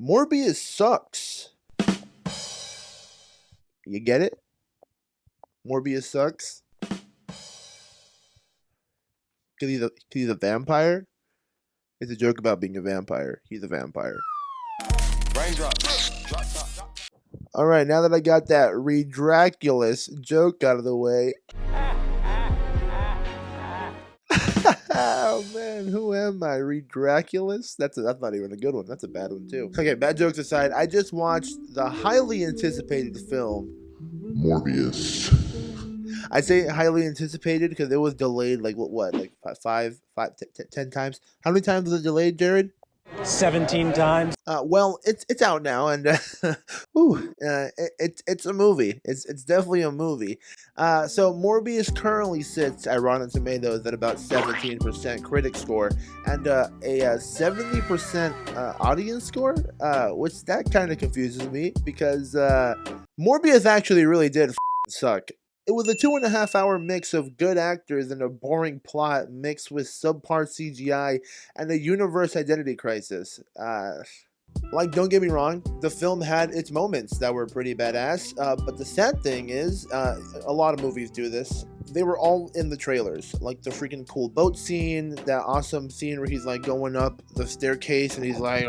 Morbius sucks. You get it? Morbius sucks. Cause he's a vampire? It's a joke about being a vampire. He's a vampire. Raindrop. Alright, now that I got that Redraculous joke out of the way. Oh man, who am I? Redraculous? That's not even a good one. That's a bad one too. Okay, bad jokes aside, I just watched the highly anticipated film Morbius. I say highly anticipated because it was delayed like like 10 times. How many times was it delayed, Jared? 17 times. Well, it's out now, and it's a movie. It's definitely a movie. So Morbius currently sits at Rotten Tomatoes at about 17% critic score and a 70% audience score, which that kind of confuses me because Morbius actually really did suck. It was a 2.5-hour mix of good actors and a boring plot mixed with subpar CGI and a universe identity crisis. Like, don't get me wrong, the film had its moments that were pretty badass, but the sad thing is, a lot of movies do this. They were all in the trailers, like the freaking cool boat scene, that awesome scene where he's like going up the staircase and he's like,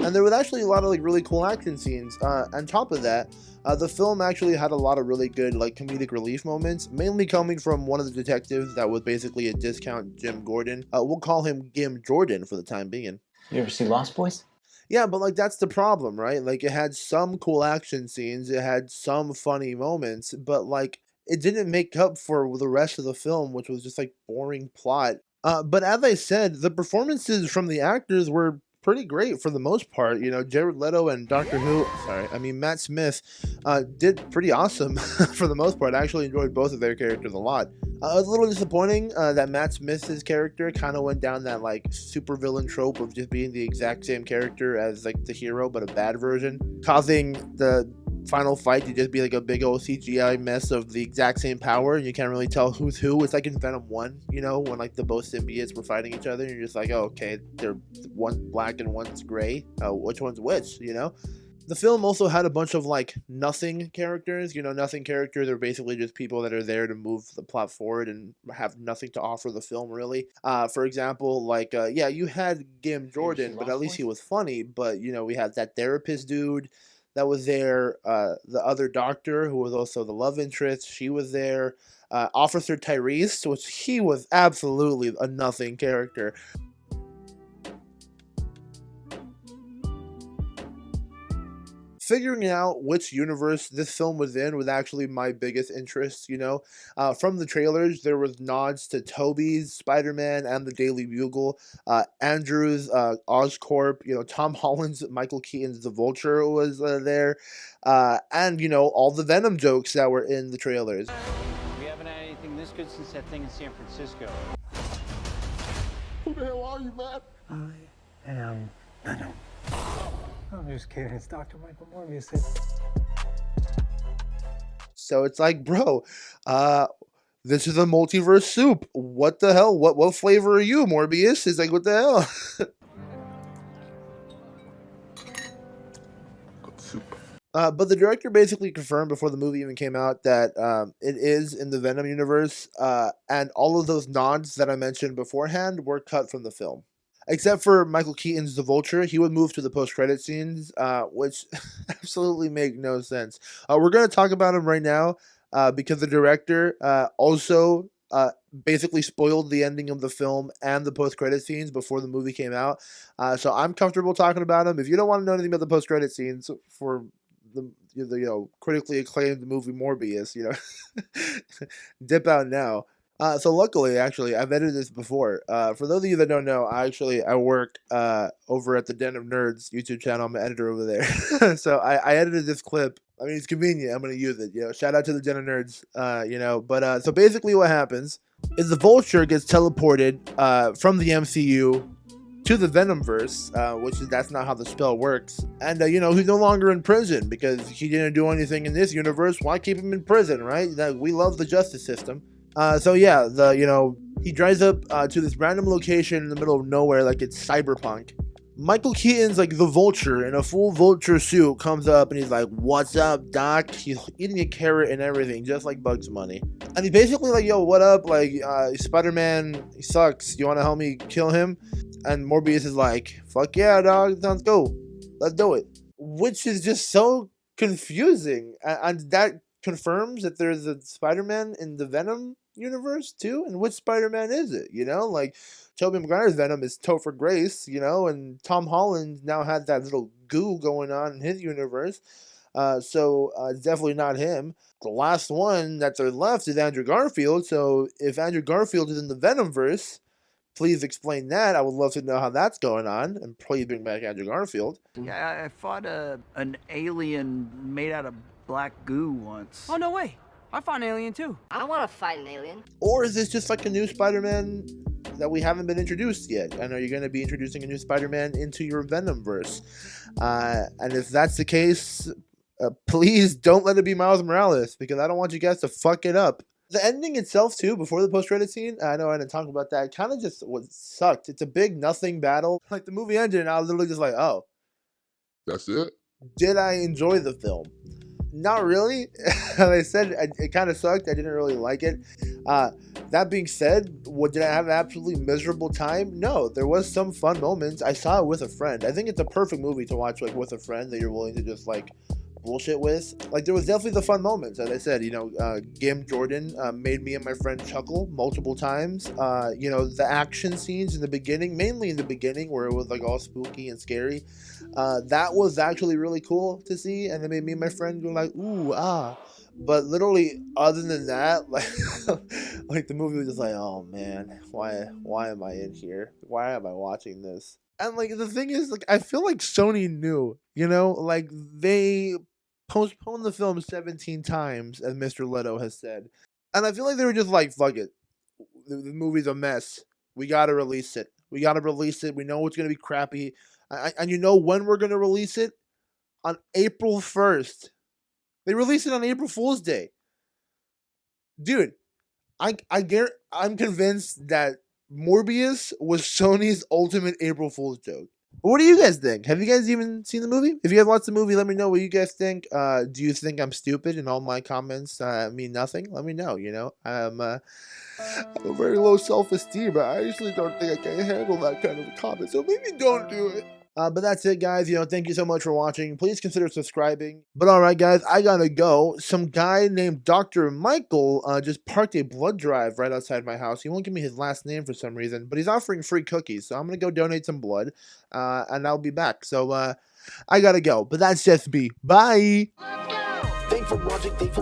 and there was actually a lot of like really cool action scenes. On top of that, the film actually had a lot of really good like comedic relief moments, mainly coming from one of the detectives that was basically a discount Jim Gordon. We'll call him Gim Jordan for the time being. You ever see Lost Boys? Yeah, but like that's the problem, right? Like it had some cool action scenes, it had some funny moments, but like it didn't make up for the rest of the film, which was just like boring plot. But as I said, the performances from the actors were pretty great for the most part. You know, Jared Leto and Matt Smith did pretty awesome for the most part. I actually enjoyed both of their characters a lot. It was a little disappointing that Matt Smith's character kind of went down that like super villain trope of just being the exact same character as like the hero, but a bad version, causing the final fight to just be like a big old CGI mess of the exact same power, and you can't really tell who's who. It's like in Venom 1, you know, when like the both symbiotes were fighting each other, and you're just like, oh, okay, they're one's black and one's gray. Which one's which, you know? The film also had a bunch of like nothing characters, nothing characters are basically just people that are there to move the plot forward and have nothing to offer the film really. For example, like, you had Gim Jordan, but at least he was funny, but we had that therapist dude that was there, the other doctor who was also the love interest, she was there, Officer Tyrese, which he was absolutely a nothing character. Figuring out which universe this film was in was actually my biggest interest, From the trailers, there was nods to Tobey's Spider-Man and the Daily Bugle, Andrew's Oscorp, Tom Holland's Michael Keaton's The Vulture was there, and, all the Venom jokes that were in the trailers. We haven't had anything this good since that thing in San Francisco. Who the hell are you, man? I am Venom. I'm just kidding. It's Dr. Michael Morbius. So it's like, bro, this is a multiverse soup. What the hell? What flavor are you, Morbius? It's like, what the hell? Soup. But the director basically confirmed before the movie even came out that it is in the Venom universe, and all of those nods that I mentioned beforehand were cut from the film. Except for Michael Keaton's The Vulture, he would move to the post-credit scenes, which absolutely make no sense. We're going to talk about him right now because the director also basically spoiled the ending of the film and the post-credit scenes before the movie came out. So I'm comfortable talking about him. If you don't want to know anything about the post-credit scenes for the critically acclaimed movie Morbius, dip out now. So luckily, actually, I've edited this before. For those of you that don't know, I work over at the Den of Nerds YouTube channel. I'm an editor over there. So I edited this clip. I mean, it's convenient. I'm going to use it. Shout out to the Den of Nerds, But so basically what happens is the Vulture gets teleported from the MCU to the Venomverse, that's not how the spell works. And, he's no longer in prison because he didn't do anything in this universe. Why keep him in prison, right? We love the justice system. He drives up to this random location in the middle of nowhere, like it's cyberpunk. Michael Keaton's like the Vulture in a full Vulture suit comes up and he's like, "What's up, Doc?" He's eating a carrot and everything, just like Bugs Bunny. And he's basically like, "Yo, what up? Like, Spider-Man, he sucks. You want to help me kill him?" And Morbius is like, "Fuck yeah, dog. Let's go. Let's do it." Which is just so confusing, and that confirms that there's a Spider-Man in the Venom universe too. And which Spider-Man is it? You know, like Tobey Maguire's Venom is Topher Grace, you know, and Tom Holland now had that little goo going on in his universe. So it's definitely not him. The last one that they're left is Andrew Garfield. So if Andrew Garfield is in the Venomverse, please explain that. I would love to know how that's going on, and please bring back Andrew Garfield. Yeah, I fought an alien made out of black goo once. Oh, no way. I fought an alien too. I want to fight an alien. Or is this just like a new Spider-Man that we haven't been introduced yet? And are you going to be introducing a new Spider-Man into your Venomverse? And if that's the case, please don't let it be Miles Morales, because I don't want you guys to fuck it up. The ending itself too, before the post-credit scene, I know I didn't talk about that, kind of just sucked. It's a big nothing battle. Like, the movie ended and I was literally just like, oh. That's it? Did I enjoy the film? Not really. Like I said, it kind of sucked. I didn't really like it. That being said, did I have an absolutely miserable time? No, there was some fun moments. I saw it with a friend. I think it's a perfect movie to watch like with a friend that you're willing to just like bullshit with. Like, there was definitely the fun moments. As I said, you know, Gim Jordan made me and my friend chuckle multiple times. You know, the action scenes in the beginning, mainly in the beginning where it was like all spooky and scary, that was actually really cool to see, and it made me and my friend go like, ooh, ah. But literally, other than that, like, like the movie was just like, oh man, why am I in here? Why am I watching this? And like the thing is, like, I feel like Sony knew, you know, like they postponed the film 17 times, as Mr. Leto has said, and I feel like they were just like, fuck it, the movie's a mess. We gotta release it. We gotta release it. We know it's gonna be crappy, and you know when we're gonna release it? On April 1st. They released it on April Fool's Day. Dude, I'm convinced that Morbius was Sony's ultimate April Fool's joke. What do you guys think? Have you guys even seen the movie? If you guys watched the movie, let me know what you guys think. Do you think I'm stupid and all my comments mean nothing? Let me know, you know. I'm a very low self-esteem, but I actually don't think I can handle that kind of a comment, so maybe don't do it. But that's it, guys. You know, thank you so much for watching. Please consider subscribing. But alright, guys, I gotta go. Some guy named Dr. Michael just parked a blood drive right outside my house. He won't give me his last name for some reason, but he's offering free cookies. So I'm gonna go donate some blood, and I'll be back. So, I gotta go. But that's just me. Bye! Thanks for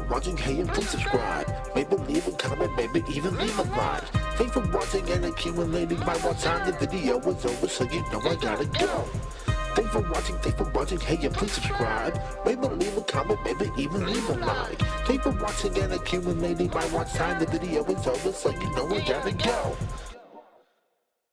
watching, hey, and please subscribe. Maybe leave a comment, maybe even leave a like. Thanks for watching and accumulating my watch time. The video is over, so you know I gotta go. Thanks for watching, hey, and please subscribe. Maybe leave a comment, maybe even leave a like. Thanks for watching and accumulating my watch time. The video is over, so you know I gotta go.